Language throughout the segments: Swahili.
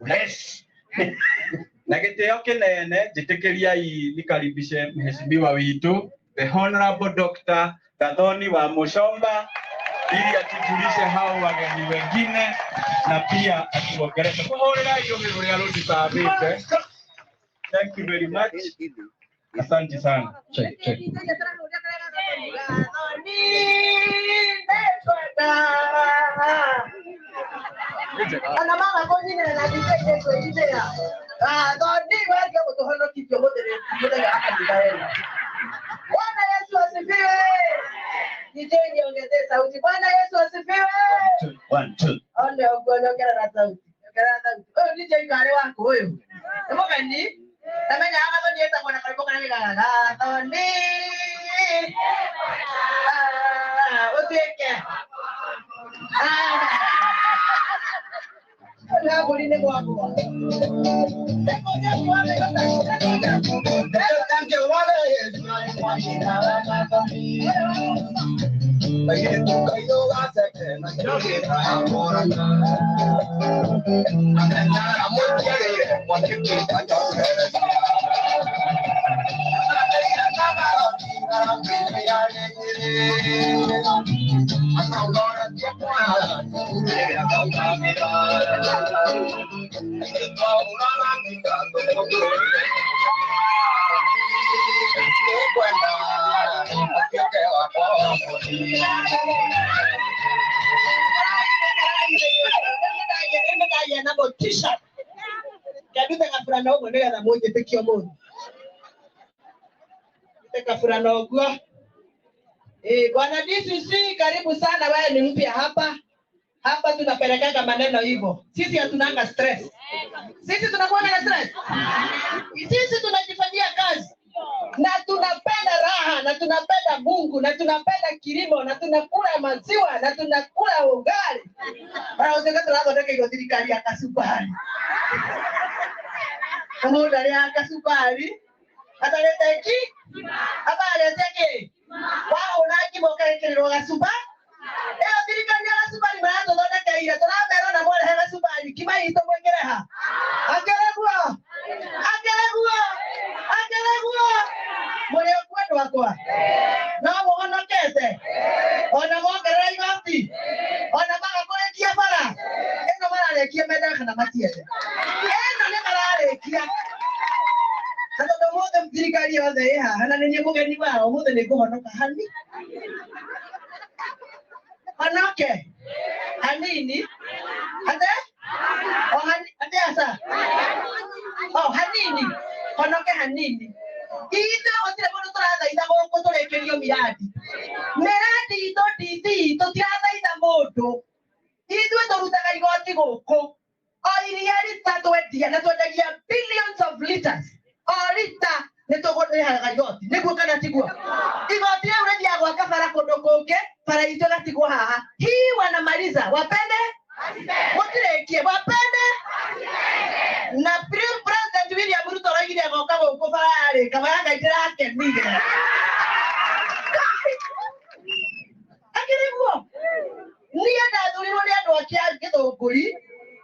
Yes. Na gitio kinene jitikiriai nikaribishe mheshimiwa witu the Honorable Dr. Gathoni wa Muchomba ili atujulishe hao wageni wengine na pia atuongeleshe kuhorera hiyo mimi ya rudi saabite. Thank you very much. Asante sana. Check. Ana mama koni na dite kwa idea. Doni wake kutohono kipyo modere akadibaye. Bwana Yesu asifiwe. Nijenge ongeze sauti. Bwana Yesu asifiwe. 1 2. Ole ogono kera sauti. Oh nije ngare wako huyo. Emo gani? Tamenya hapa ndio yeta kwa karibu kana ngala. Doni. Oteke. La boline kwa kwa. Bwana DCC karibu sana, wewe ni mpya hapa. Hapa tunapelekanga maneno hivyo. Sisi hatunanga stress. Sisi tunakuwa na stress. Sisi tunajifanyia kazi. Na tunapenda raha, na tunapenda Mungu, na tunapenda kilimo, na tunakula maziwa, na tunakula ugali. Bana usengeza hapo ndeke hiyo serikali ya kasubari. Kama ndani ya kasubari, ataleta hiki? Hapa aleta hiki. Wao unajiboka ikiliro kasubari. Serikali ya kasubari maana ndio kaira. Tunabero na mwana ya kasubari. Kima ito mwengereha. Akelegua. Mwenye kwendo wako. Na muona kete. Ona mwongerera igoti. Ona maka kurekia bara. Eno mararekia meda kana matiete. Eno ne mararekia. Hata ndio mthirikari yothe iha. Hana ninyi mugeni wao muthe ni kuhonoka hani. Honoke. Hanini? Hata? Oh hani ate asa. Oh hanini. Honoke hanini. Ito otire bono torada ida go torekerio miradi. Miradi ito titi to tirada ida modo. Idwe torutaga igoti goko. Oiriari tato etia na todagia billions of liters. Orita netogote halaga igoti. Niguo kana tigua. Igoti ya uredi ya gwaka para kondokoke para ito gatigwa haha. Hii wanamaliza. Wapende? Motirekie wapende? Na President William Ruto rogire agoka goko farare kabaranga itirake nige. Akiriguo. Niye ndathuriro ni andu akia githunguri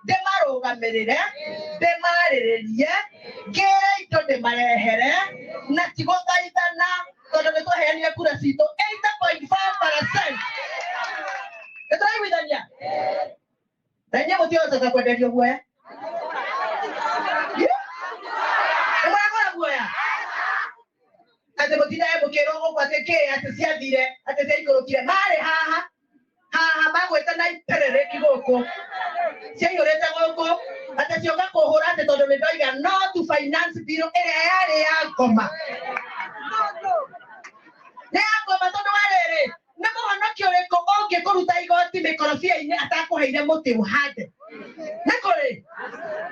ndemarugamirire ndemarererie ngere ito ndemarehere na tigoka itana tondu nitweheanire kura cito 8.5%. Etrai withania. Tanya mutio sasa kwenderio guoya. Ate mutina e mukero kwa teke ate siathire ate teikorokire mare haha magweta na iterere kigoko ciayoreta goko ate cionga kuhura ate tondu nitoiga no to finance bill ere yari ya ngoma ne ngoma tondu warere ne muhonoki uriko onge kuruta igoti mikorofia-ini atakuheire muti uhande ne kuri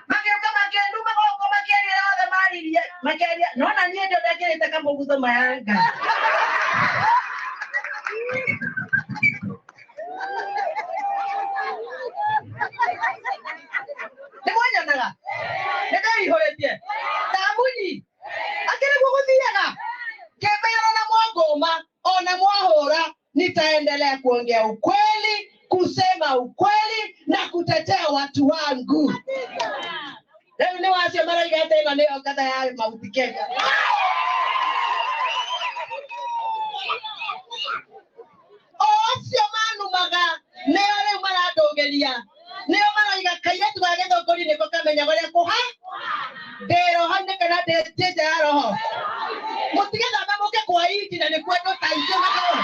mageuka makendu magoko makerira othe maririe makeria nona nie ndio ndakirite kamugutho mayanga ne mwanyaga ne dai horetie tamuni akire guguthiaga kebero na mwangoma ona mwahura nitaendelea kuongea ukweli, kusema ukweli na kutetea watu wangu. Leo ni wasio mara igate na leo kata ya mauti Kenya. Osio manu maga leo leo mara dogelia. Leo mara igakaye tuwagedo kuri ne koka menya gore ko ha. Dero hande kana de tete aro. Mutigeza mamo ke kwa hii na ne kweto taije mako.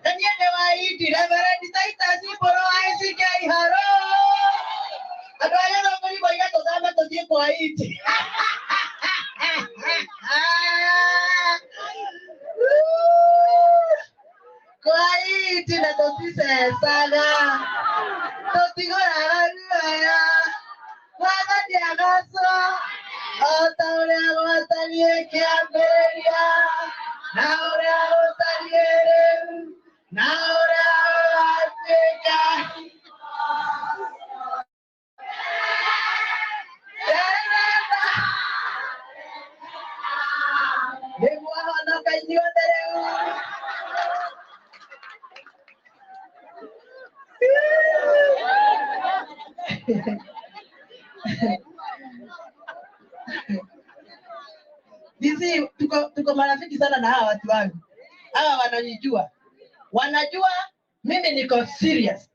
Tanya dewa hii direvera ditaita si poro ICK haro. Adwaya no kuri boya to dama to si kwa hii. Kwa hii na to si sana. Totigora ya. Wada dia gaso. Otaurea otanie kiaberia. Naura otaniere. Naura oteka. Debo ana kanyo tere. Disi tuko marafiki sana na hawa watu wangu. Hawa wananijua. Wanajua mimi niko serious.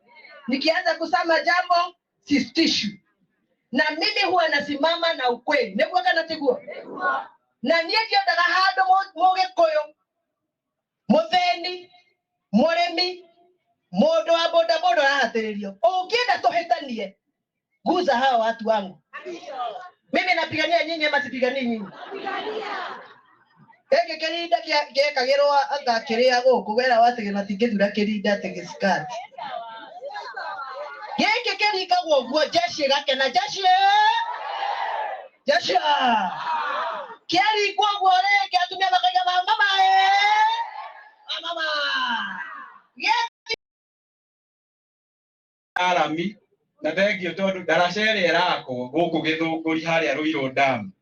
Nikianza kusema jambo sistishu. Na mimi huwa nasimama na ukweli. Nebuwa kana tegua. Na niye ndio daga hado moge koyo. Mutheni, muremi, modo wa boda boda rahatererio. Ukienda tohetanie. Guza hawa watu wangu. Mimi napigania nyinyi ama sipigania nyinyi? Ege kerida kia kagerwa anga kiria goku wera watege matingethura kerida tegesikati. Ege kerika gwo jeshi gake na jeshi. Jeshi. Keri kwa gore kia tumia makaya mama mama. Arami na thengio tondu daracere erako guku Githunguri haria Ruiru Dam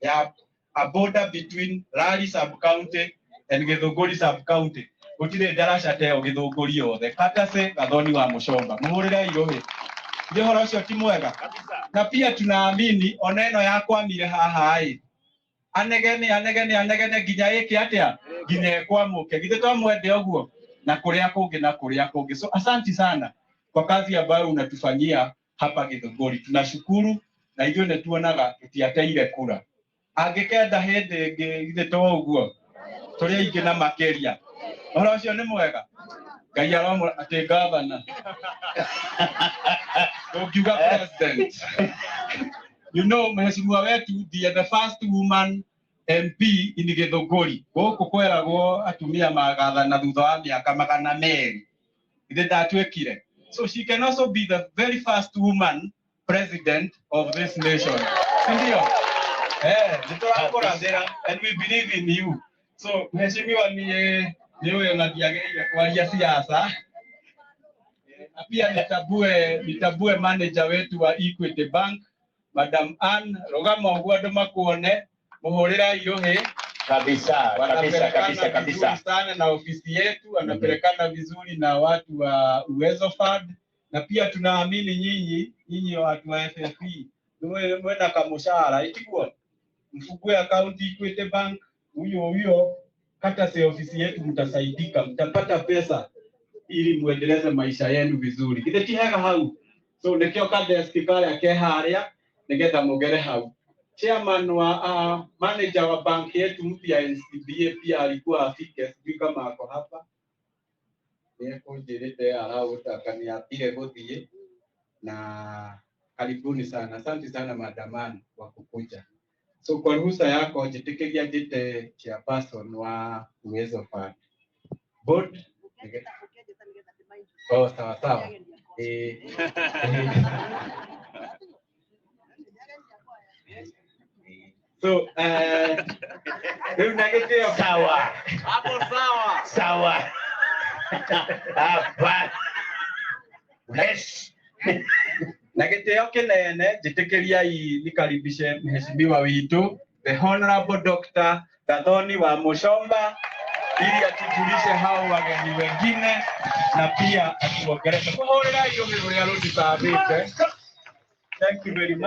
ya a border between Rari sub county and Githunguri sub county gutire daraca teo Githunguri yothe katase Gathoni wa Muchomba muhurire irohe ndihoro ucio ti mwega na pia tunaamini oneno yakwamire haha anegene nginya iki atia nginya kwamuke githe twamwende oguo na kuria kungi so asanti sana kwa kazi ambayo unatufanyia hapa Githunguri. Tunashukuru na hivyo netuonaga tutiateire kura. Angikenda hende githe to uguo. Turi ingi na makeria. Oro ucio ni mwega. Ngai aromo ati governor. Ukiuga president. You know, mheshimiwa wetu the first woman MP in Githunguri. Guku kweragwo atumia magatha na thutha wa miaka magana meri. Ithe ndatwekire. So she can also be the very first woman president of this nation. Ndio. And we believe in you. So mheshimiwa ni wewe unadiageire kwa siasa. Pia nitabue manager wetu wa Equity Bank, Madam Ann Rogama Ogwado makuone muhurira irohe kabisa sana na ofisi yetu anapelekana vizuri na watu wa Uwezo Fund na pia tunaamini nyinyi watu wa FFP mwe na kamushara itikuwa mfungue account Equity Bank huyo kata se ofisi yetu mtasaidika mtapata pesa ili muendeleze maisha yenu vizuri githetihaga hau so nekio kadesk kale akeharia nigetha mugere hau chairman wa manager wa bank yetu mpya NCBA pia alikuwa afike sijui kama ako hapa yeko jirite arautaka apige guthie na karibuni sana asante sana madamani wa kukuja so kwa ruhusa yako jitikiria jite chairperson wa Uwezo Fund board oh sawa so sawa hapo sawa hapa yes na giteo kinene jitikiria nikaribishe mheshimiwa witu the honorable Dr. Gathoni wa Muchomba ili atujulishe hao wageni wengine na pia atuongeleshe. Thank you very much.